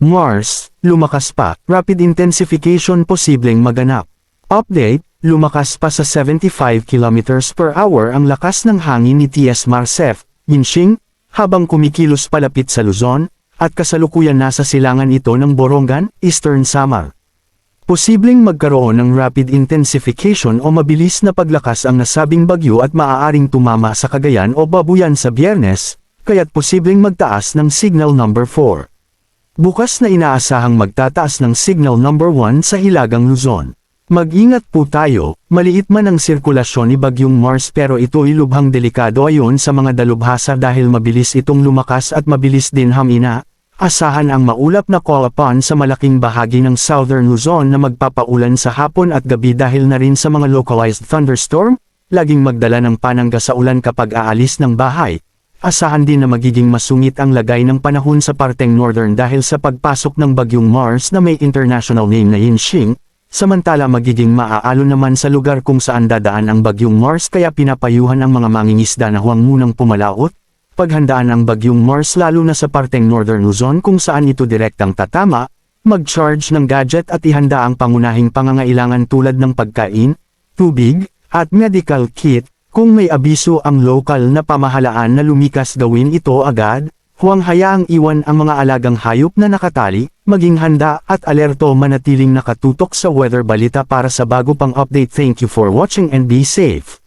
Mars, lumakas pa, rapid intensification posibleng maganap. Update, lumakas pa sa 75 km per hour ang lakas ng hangin ni TS Marcef, Yinxing, habang kumikilos palapit sa Luzon, at kasalukuyan nasa silangan ito ng Borongan, Eastern Samar. Posibleng magkaroon ng rapid intensification o mabilis na paglakas ang nasabing bagyo at maaaring tumama sa Cagayan o Babuyan sa Biyernes, kaya't posibleng magtaas ng Signal Number 4. Bukas na inaasahang magtataas ng Signal Number 1 sa Hilagang Luzon. Mag-ingat po tayo, maliit man ang sirkulasyon ni Bagyong Mars pero ito'y lubhang delikado ayon sa mga dalubhasa dahil mabilis itong lumakas at mabilis din hamina. Asahan ang maulap na call upon sa malaking bahagi ng Southern Luzon na magpapaulan sa hapon at gabi dahil na rin sa mga localized thunderstorm, laging magdala ng panangga sa ulan kapag aalis ng bahay. Asahan din na magiging masungit ang lagay ng panahon sa parteng northern dahil sa pagpasok ng Bagyong Mars na may international name na Yinxing. Samantala magiging maaalon naman sa lugar kung saan dadaan ang Bagyong Mars kaya pinapayuhan ang mga mangingisda na huwag munang pumalaot. Paghandaan ang Bagyong Mars lalo na sa parteng Northern Luzon kung saan ito direktang tatama, mag-charge ng gadget at ihanda ang pangunahing pangangailangan tulad ng pagkain, tubig, at medical kit. Kung may abiso ang lokal na pamahalaan na lumikas gawin ito agad. Huwag hayaang iwan ang mga alagang hayop na nakatali, maging handa at alerto manatiling nakatutok sa weather balita para sa bago pang update. Thank you for watching and be safe.